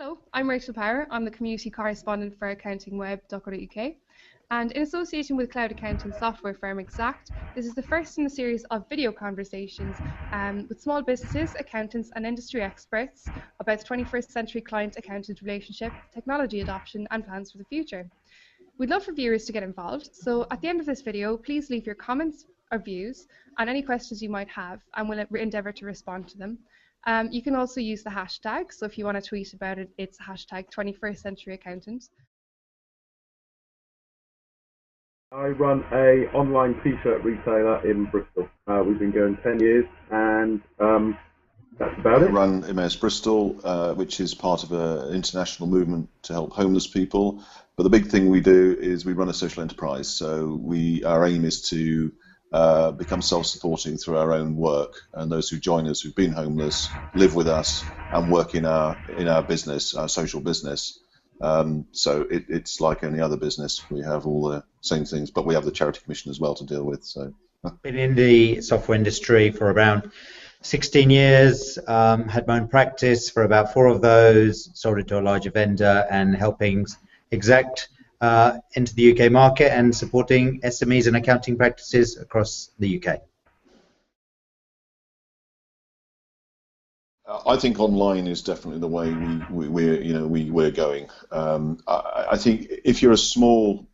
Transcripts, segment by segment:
Hello, I'm Rachel Power. I'm the community correspondent for AccountingWEB.co.uk. And in association with cloud accounting software firm Exact, this is the first in a series of video conversations with small businesses, accountants and industry experts about the 21st century client-accountant relationship, technology adoption and plans for the future. We'd love for viewers to get involved, so at the end of this video, please leave your comments or views and any questions you might have, and we'll endeavour to respond to them. You can also use the hashtag, so if you want to tweet about it, it's hashtag 21st century accountant. I run a online t-shirt retailer in Bristol. We've been going 10 years, and that's about it. I run Bristol, which is part of an international movement to help homeless people. But the big thing we do is we run a social enterprise. So our aim is to become self-supporting through our own work, and those who join us who've been homeless live with us and work in our business, our social business. So it's like any other business. We have all the same things, but we have the charity commission as well to deal with. So been in the software industry for around 16 years, had my own practice for about 4 of those, sold it to a larger vendor, and helping Exact into the UK market and supporting SMEs and accounting practices across the UK. I think online is definitely the way we're going. I think if you're a small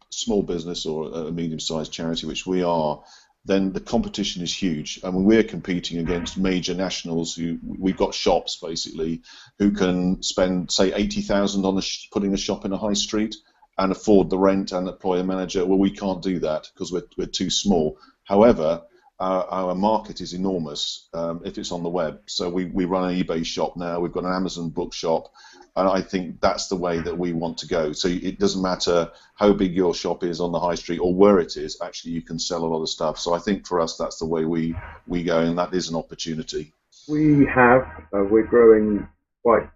business or a medium-sized charity, which we are, then the competition is huge. I mean, we're competing against major nationals we've got shops basically who can spend, say, 80,000 on putting a shop in a high street and afford the rent and employ a manager. Well, we can't do that because we're too small. However, our market is enormous if it's on the web. So we run an eBay shop now. We've got an Amazon bookshop, and I think that's the way that we want to go. So it doesn't matter how big your shop is on the high street or where it is. Actually, you can sell a lot of stuff. So I think for us, that's the way we go, and that is an opportunity. We're growing quite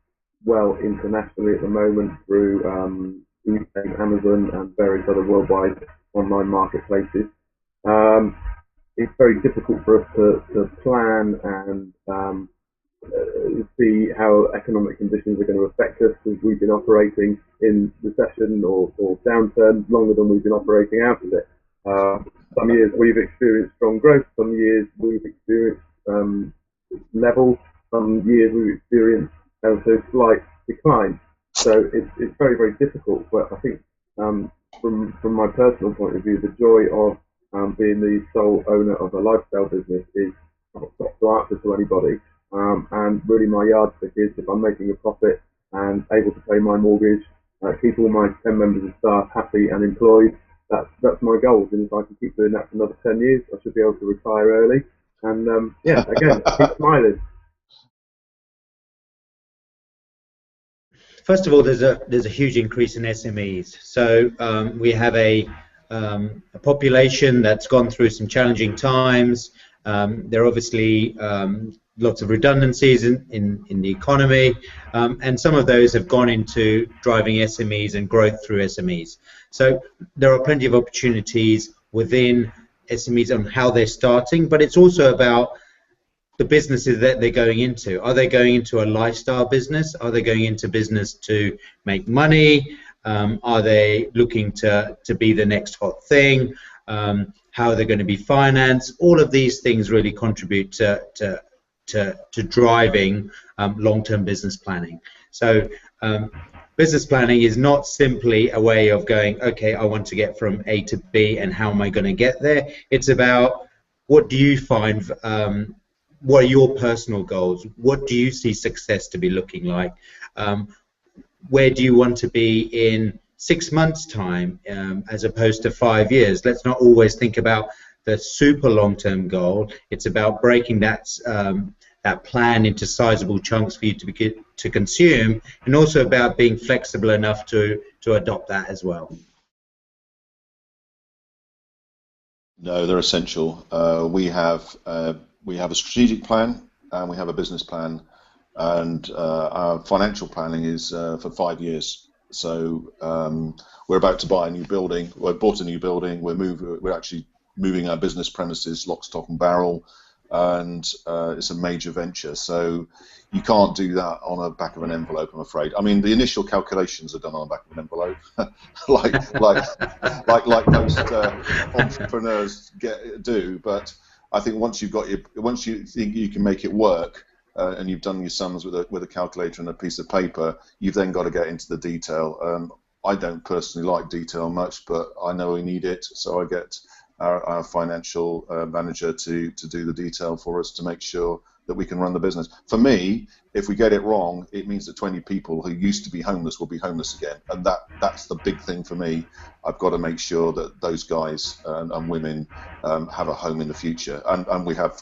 well internationally at the moment through eBay, Amazon, and various other worldwide online marketplaces. It's very difficult for us to plan and see how economic conditions are going to affect us, because we've been operating in recession or downturn longer than we've been operating out of it. Some years we've experienced strong growth, some years we've experienced level, some years we've experienced slight decline. So it's very, very difficult, but I think from my personal point of view, the joy of being the sole owner of a lifestyle business is not to answer to anybody, and really my yardstick is if I'm making a profit and able to pay my mortgage, keep all my 10 members of staff happy and employed, that's my goal. And if I can keep doing that for another 10 years, I should be able to retire early. And yeah, again, keep smiling. First of all, there's a huge increase in SMEs. So we have a population that's gone through some challenging times. There are obviously lots of redundancies in the economy, and some of those have gone into driving SMEs and growth through SMEs. So there are plenty of opportunities within SMEs on how they're starting, but it's also about the businesses that they're going into. Are they going into a lifestyle business? Are they going into business to make money? Are they looking to be the next hot thing? How are they going to be financed? All of these things really contribute to driving long-term business planning. So business planning is not simply a way of going, okay, I want to get from A to B, and how am I going to get there? It's about what do you find, what are your personal goals? What do you see success to be looking like? Where do you want to be in 6 months' time as opposed to 5 years? Let's not always think about the super long-term goal. It's about breaking that plan into sizable chunks for you to consume, and also about being flexible enough to adopt that as well. No, they're essential. We have a strategic plan and we have a business plan, and our financial planning is for 5 years. So we're about to buy a new building. We've bought a new building. We're actually moving our business premises lock, stock and barrel. and it's a major venture. So you can't do that on the back of an envelope, I'm afraid. I mean, the initial calculations are done on the back of an envelope, like most entrepreneurs do. But I think once you think you can make it work, and you've done your sums with a calculator and a piece of paper, you've then got to get into the detail. I don't personally like detail much, but I know we need it, so I get our financial manager to do the detail for us to make sure that we can run the business. For me, if we get it wrong, it means that 20 people who used to be homeless will be homeless again, and that's the big thing for me. I've got to make sure that those guys and women have a home in the future, and we have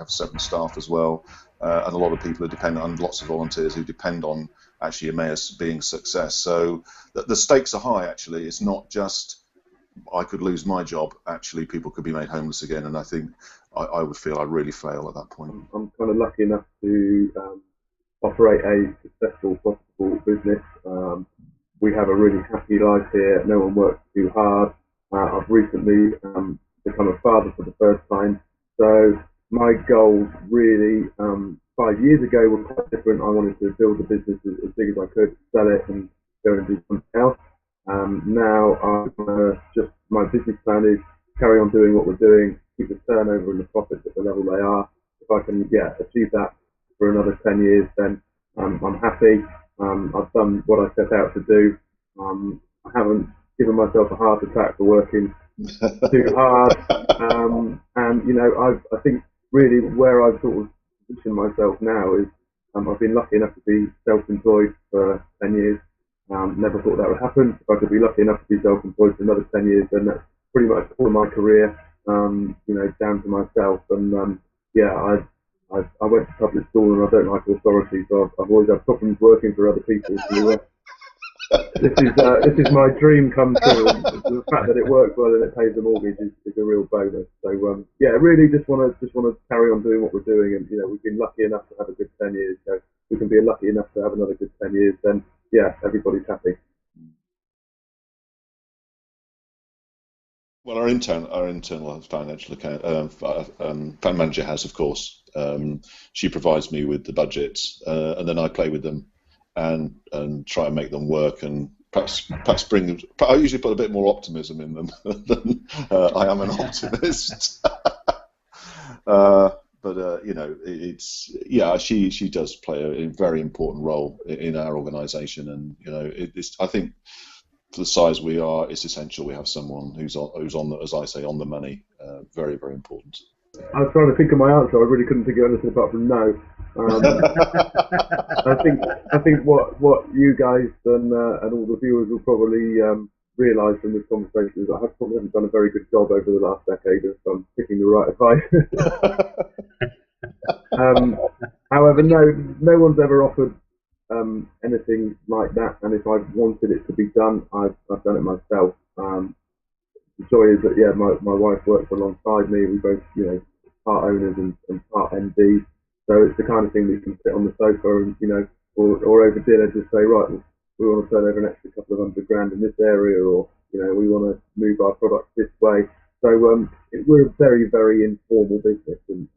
7 staff as well, and a lot of people who depend on, lots of volunteers who depend on actually Emmaus being a success. So the stakes are high. Actually, it's not just I could lose my job. Actually, people could be made homeless again, and I think I would feel I'd really fail at that point. I'm kind of lucky enough to operate a successful, profitable business. We have a really happy life here. No one works too hard. I've recently become a father for the first time. So my goals really 5 years ago were quite different. I wanted to build the business as big as I could, sell it, and go and do something else. Now, just my business plan is carry on doing what we're doing, keep the turnover and the profits at the level they are. If I can, achieve that for another 10 years, then I'm happy. I've done what I set out to do. I haven't given myself a heart attack for working too hard. And I think really where I've sort of positioned myself now is I've been lucky enough to be self-employed for 10 years. Never thought that would happen. If I could be lucky enough to be self-employed for another 10 years, then that's pretty much all of my career, down to myself. And I went to public school and I don't like authority, so I've always had problems working for other people. So, this is my dream come true. The fact that it works well and it pays the mortgage is a real bonus. So really just want to carry on doing what we're doing, and we've been lucky enough to have a good 10 years. So we can be lucky enough to have another good 10 years. Then everybody's happy. Well, our internal financial fund manager has, of course. She provides me with the budgets, and then I play with them and try and make them work, and perhaps I usually put a bit more optimism in them than I am an optimist. She does play a very important role in our organisation, and I think for the size we are, it's essential we have someone who's on the, as I say, on the money. Very, very important. I was trying to think of my answer. I really couldn't think of anything apart from no. I think what you guys and all the viewers will probably realise from this conversation is I probably haven't done a very good job over the last decade of picking the right advice. However, no one's ever offered anything like that, and if I've wanted it to be done, I've done it myself. The joy is that my wife works alongside me. We both part owners and part MD, so it's the kind of thing we can sit on the sofa and or over dinner just say, right, we want to turn over an extra couple of $100,000 in this area, or we want to move our products this way. So we're a very, very informal business, and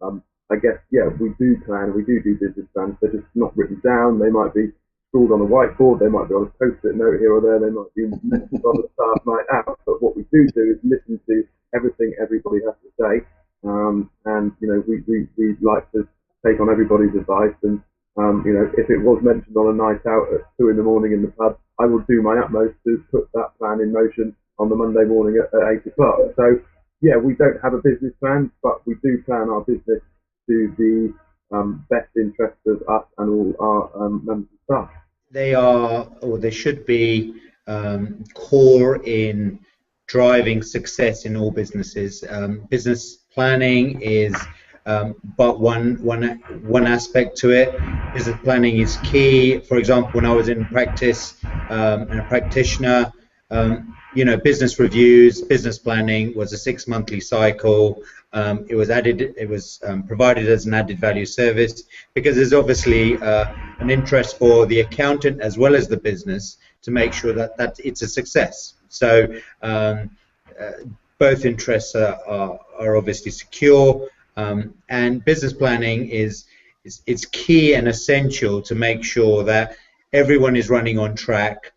I guess we do plan, we do business plans. They're just not written down. They might be scrawled on a whiteboard, they might be on a post-it note here or there, they might be mentioned on the staff night out. But what we do is listen to everything everybody has to say, and we like to take on everybody's advice. And if it was mentioned on a night out at 2 a.m. in the pub, I will do my utmost to put that plan in motion on the Monday morning at 8 o'clock. So we don't have a business plan, but we do plan our business to the best interest of us and all our members of staff. They are, or they should be, core in driving success in all businesses. Business planning is but one aspect to it. Business planning is key. For example, when I was in practice and a practitioner, business reviews, business planning was a 6-monthly cycle. It was provided as an added value service, because there's obviously an interest for the accountant as well as the business to make sure that it's a success. So both interests are obviously secure. And business planning is it's key and essential to make sure that everyone is running on track,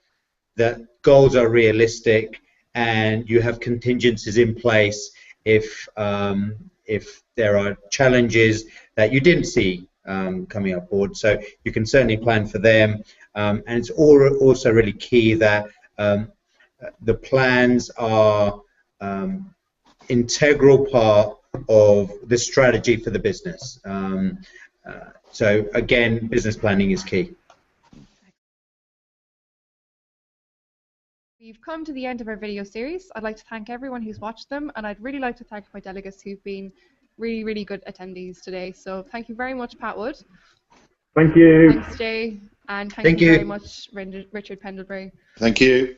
that goals are realistic, and you have contingencies in place if there are challenges that you didn't see coming up board. So you can certainly plan for them, and it's also really key that the plans are integral part of the strategy for the business. So again, business planning is key. We've come to the end of our video series. I'd like to thank everyone who's watched them, and I'd really like to thank my delegates who've been really, really good attendees today. So thank you very much, Pat Wood. Thank you. Thanks, Jay. And thank you very much, Richard Pendlebury. Thank you.